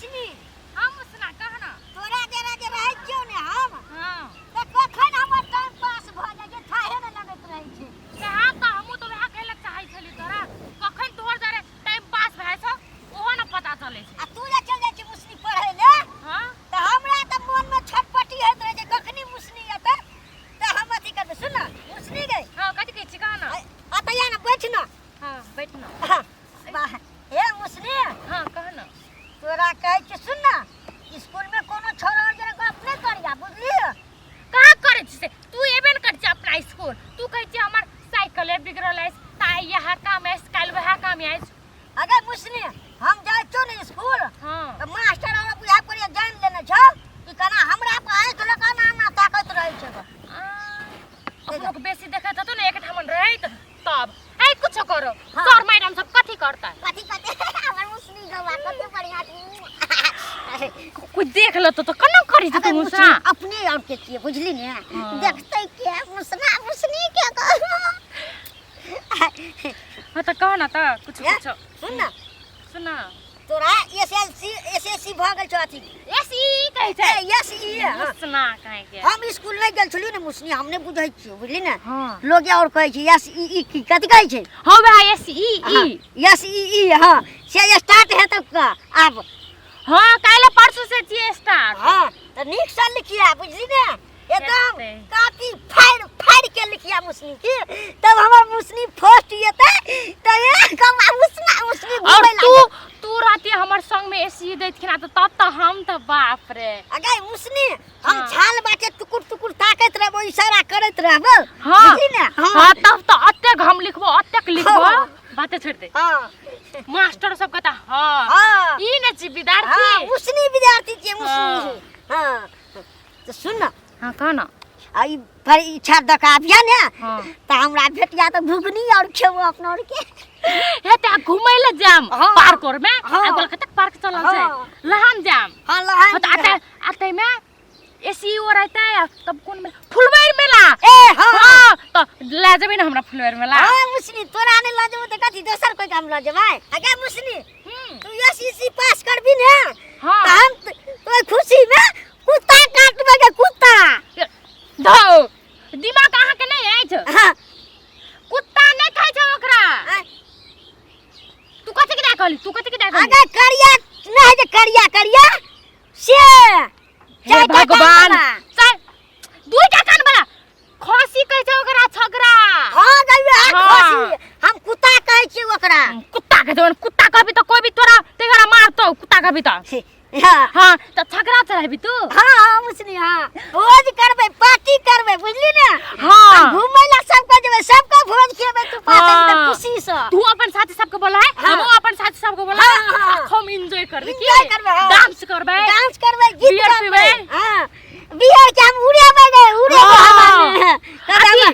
मुसनी हां मुसना कहना तोरा जरा जे रहै छियौ ने हम हां त कखन हमर टाइम पास भ जाय जे थाहे न लगैत रहै छै कहा त हमहु तो वहा कहले चाहै छली तोरा कखन तोहर जरे टाइम पास भए छ ओहो न पता चलै छै आ तू जे चल जाय छी मुसनी पढ़ै ले हां त हमरा त मन में छटपटी होइत रहे जे कखनी मुसनी एतै त हम अथी करबै सुन न मुसनी गई हां कथि कहै छी कहना अतया न बैठ न हां बैठ न वाह हे मुसनी हां कहना तोरा कहै छी सुन न स्कूल में कोनो छोरा जरा गप नै करिया बुझली कहा करे छी तू एबे न कर छी अपना स्कूल तू कहै छी हमर साइकिल बिगड़ल है ताई यह काम है काल वह काम है अगर मुसनी हम जाय छौ ने स्कूल हां त मास्टर हमरा बुझा पड़िया जान लेने छ कि कना हमरा पे आइ तो लगा ना ताकत रहै छै अपनो को बेसी देखत त न एक ठामन रहै तब ए कुछ करो सर मैडम सब कथि करता कथि हमर मुसनी गवा कते बढ़िया कोई देख ल तो कना करी छ तू मुसना अपने और के छिए बुझली ने देखतै के मुसना मुसनी के कह हां त कहना त कुछ सुन न तोरा एसएससी भ गेल छ अथी एसई कहै छै एसई मुसना कहै के हम स्कूल नै गेल छलियो ने मुसनी हम नै बुझै छियो बुझली ने हां लोग और कहै छै एसई की कथि कहै छै हां भाई एसई एसई हां से स्टार्ट है तब का अब हां काले परसों से छिए स्टार्ट हां त नीक से लिखिया बुझली ने एकदम काफी फाड़ के लिखिया मुसनी की तब हमर मुसनी फर्स्ट येते त एक मुसना मुसनी और तू राती हमर संग में एसी दैत खना त तब त हम त बाप रे अगे मुसनी हम छाल बाटे टुकुर टुकुर ताकत रहबो इशारा करत रहबो बुझली ने हां तब त अत्ते हम लिखबो अत्ते लिखबो बाते छोड़ दे हां मास्टर सब कहता हां ई ने छी विद्यार्थी हां मुसनी विद्यार्थी छी मुसनी हां त सुन न हां कहना आई परीक्षा दकाबिया ने त हमरा भेटिया त भुगनी और खेबो अपन और के हे त घुमै ल जाम पार्क और में अगल कतक पार्क चलल छै लहान जाम हां लहान त आते में एसी और आते तब कोन में फुलवारी मेला ए हां त ले जेबे न हमरा फुलवारी मेला हां मुसनी तोरा ने ल जेबो त कथि दोसर कोई काम ल जेबै अगे मुसनी तू एसएससी पास करबी ने हां त हम तो खुशी में कुत्ता काटबे के कुत्ता धो दिमाग कहां के नहीं है छ हां कुत्ता नहीं खाय छ ओकरा तू कथि के कहली अगे करिया नहीं जे करिया से हे भगवान चल दुईटा कान वाला खसी कहै छ ओकरा छगरा हां गइया खसी हम कुत्ता कहै छी ओकरा कुत्ता के जवन कुत्ता कहबी त कोई भी तोरा तेगरा मारतो कुत्ता कहबी त हां त छगरा चढ़ाबी तू हां मुसनी हां भोज करबै पार्टी करबै बुझली ने हां घुमै ला सबके जेबै सबके भोज खेबै तू पार्टी में खुशी से तू अपन साथी सबके बोला है हम अपन साथी सबके बोला हम एंजॉय करबे की डांस करबै गीत गाबै हां बियर के हम उड़ेबै हवा में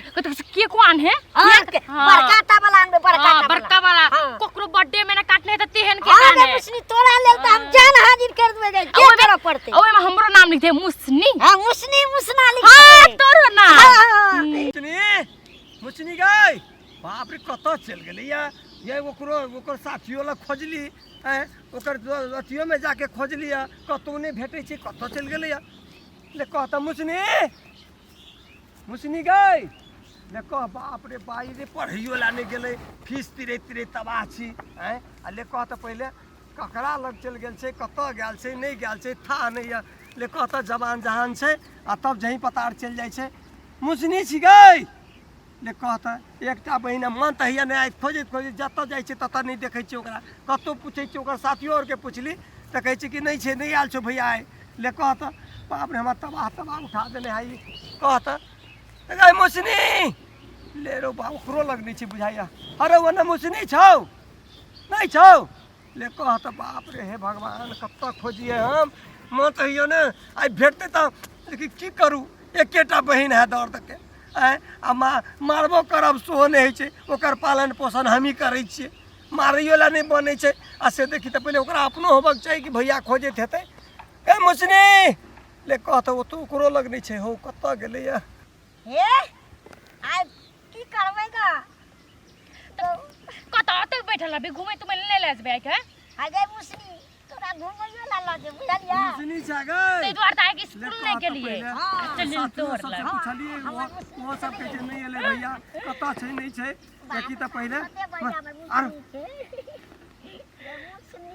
के कोन है बड़का टा वाला आनबे बड़का वाला कोकरो बर्थडे में ना काटने त तेहन के काने हां मुसनी तोरा लेल त हम जान हाजिर कर देबै के करे पड़ते ओए में हमरो नाम लिख दे मुसनी हां मुसनी मुसना लिख हां तोरो नाम मुसनी गई बाप रे कत चल गेलै ये ओकर साथियो ला खोजली हैं ओकर अथियो में जाके खोजली कतौ नै भेटै छै कत चल गेलै ले कहता मुसनी गई ले कह बाप रे बाई रे पढ़ियो ला नै गेलै फीस तिरे तबाह छी हैं आ ले कहता पहिले ककरा लग चल गेल छै कत गेल छै नै गेल छै था नै ले कहता जवान जहान छै आ तब जही पतार चल जाइ छै मुसनी छी गई ले कहता एकटा बहिन मन तहिया नै आइ खोजैत जत जाइ छै तत नै देखै छै ओकरा कतौ पूछै छै ओकर साथियो और के पुछली त कहै छै कि नै छै नै आयल छौ भैया आइ ले कहता बाप रे हमरा तबाह उठा देने है कहता गई मुसनी ले रो बाप ओकरो लग नै छै बुझाइया अरे ओना मुसनी छौ नै छौ ले कहता बाप रे हे भगवान कत खोजिए हम मन तहिया नै आइ भेटते त लेकिन की करू एकेटा बहिन है दौड़ तक आ मारबो करब सेहो नहि होइ छै ओकर पालन पोषण हमही करै छियै मारैयो ला नहि बनै छै आ से देखी तऽ पहिले ओकरा अपनो होबक चाही कि भैया खोजैत हेतै ए मुसनी ले कहतो ओ तो ओकरो लग नहि छै हो कतऽ गेलै या हे आइ की करबै ग तो कतऽ तक बैठल रहबे घुमै तुमै ले ले जेबै के आगे मुसनी तोरा घुमैयो ला ल दे बुझलिया मुसनी छा गई ते द्वार ताए के स्कूल नहीं के लिए हाँ, चलिए तोड़ सबसे ला पूछलिए वो सब कहे छै नहीं एले भैया कतऽ छै नहीं छै देखी त पहिले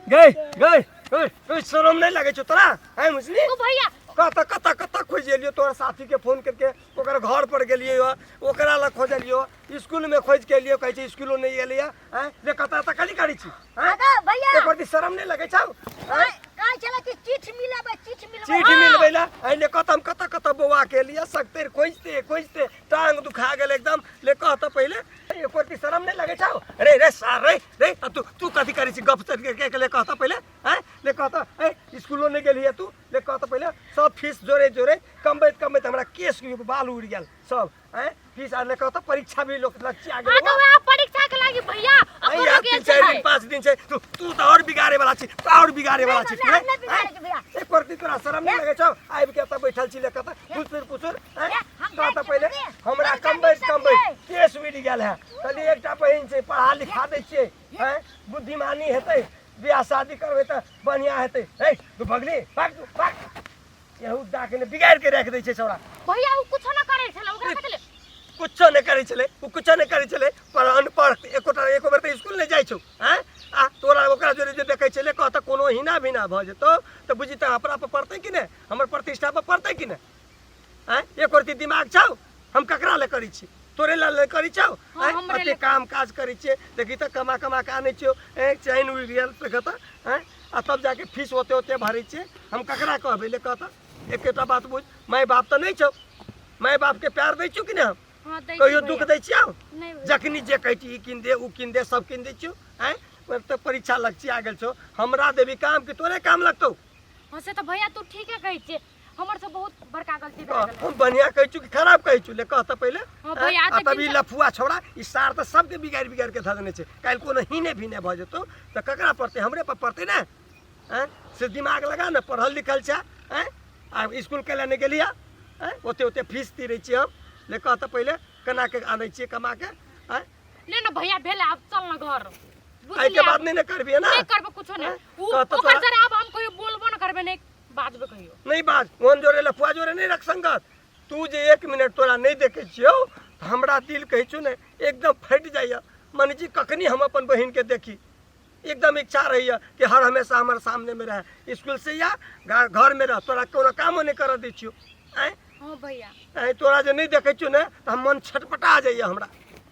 गई गई गई शरम नहीं लगे छौ तोरा है मुसनी ओ भैया कत खोज एलियो तोहर साथी के फोन करके ओकर घर पर गेलिए ओकरा लग खोजलियो स्कूल में खोज के लियो कहै छै स्कूलो नहीं एलिया हैं ले कत त खाली करी छी हैं भैया एक बार शरम नहीं लगे छौ हैं का चला कि चिट्ठी मिलाबे चिट्ठी मिलबैला आइले कतम कत बौआ के लिए सकते खोजते टांग दुखा गेल एकदम ले कहत पहिले एक बार शरम नहीं लगे छौ रे रे सार रे तू कथी करी छी गप के ले कहत पहिले हैं ले कहत ए स्कूलो नहीं गेलिए तू ले कहत पहिले सब फीस जोरे कमबैत हमरा केस के बाल उड़ गेल सब हैं फीस आने कहत परीक्षा भी लोग लच्ची आ हां गेल तो वह परीक्षा के लागी भैया आई यार 3-4 दिन 5 दिन से तू तो और बिगाड़े वाला छी एक परती तोरा शरम नहीं लगे छौ आइब के त बैठल छी ले कहत पुछुर कहत पहिले हमरा कमबै केस उड़ गेल है कहली एकटा बहिन छै पढ़ा लिखा दै छियै हैं बुद्धिमानी हेतै बियाह शादी करबै त बढ़िया हेतै हे तू भगली भाग यहू डाके ने बिगाड़ के रख दै छै छोरा भैया उ कुछ ना करे छले ओकरा कतले कुछो नहीं करे छले उ कुछो नहीं करे छले पर अनपढ़ एको बेर त स्कूल नहीं जाय छौ हैं आ तोरा ओकरा जोरे जे देखै छले कहत कोनो हिना बिना भ जेतो त बुझी त अपना पर पड़तै कि ने हमर प्रतिष्ठा पर पड़तै कि ने हैं एक रती दिमाग छौ हम ककरा ले करी छी तोरे ले करी छौ अते काम काज करी छी देखी त कमा के आनै छियो एक चैन उड़ गेल देखत हैं आ तब जाके फीस होते भरै छी हम ककरा कहबै ले कहत एकेटा बात बुझ माय बाप त नहीं छौ माय बाप के प्यार दै छियो कि ने हां दै कहियो दुख दै छियो नहीं जखनी जे कहै छी ई किन दे उ किन दे सब किन दै छियो हैं पर त परीक्षा लक्ष्य आ गेल छौ हमरा देबी काम कि तोरे काम लगतौ हां से तो भैया तू ठीक है कहै छी हमर से बहुत बड़का गलती भऽ गेल हम बढ़िया कहै छी कि खराब कहै छी ले कहत पहिले हां भैया आ तभी लफुआ छोड़ा ई सार त सबके बिगाड़ के ध देने छै काल कोनो हिने भिने भ जेतो त ककरा पड़तै हमरे पर पड़तै ना हैं से दिमाग लगा ना पढ़ल लिखल छै हैं आ स्कूल केला नहीं गेलिया हैं ओते फीस तीरै छी हम ले कहत पहिले केना के आनै छी कमा के हैं ले ना भैया भेले अब चल ना घर आई के बाद नहीं करबी ना नहीं करबो कुछ नहीं ओकर जरे अब हम कोई बोलबो ना करबे नहीं बात बे कहियो नहीं बात मोहन जोरे लफुआ जोरे नहीं रख संगत तू जे 1 मिनट तोरा नहीं देखे छियो त हमरा दिल कहै छु ने एकदम फट जाइया मन जी कखनी हम अपन बहिन के देखी एकदम इच्छा रही है कि हर हमेशा हमारे सामने में रहे स्कूल से या घर में रह तोरा कोनो काम नहीं कर दै छियो हैं हां भैया तोरा जे नहीं देखे छियो ने त मन छटपटा जाइया हमरा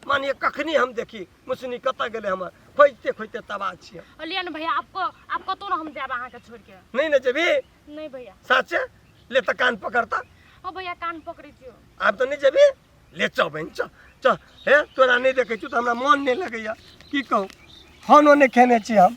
मन ये कखनी हम देखी मुसनी कत गेले हमर खोजते तबाह छियै अलियन भैया आपको तो ना हम जाब अहाँ के छोड़ के नहीं न जेबी नहीं भैया सच ले त कान पकड़ता हां भैया कान पकड़ी छियो अब तो नहीं जेबी ले चल बहन चल हे तोरा नहीं देखे छु त हमरा मन नहीं लगैया की कहूं खानो नहीं खेने छी हम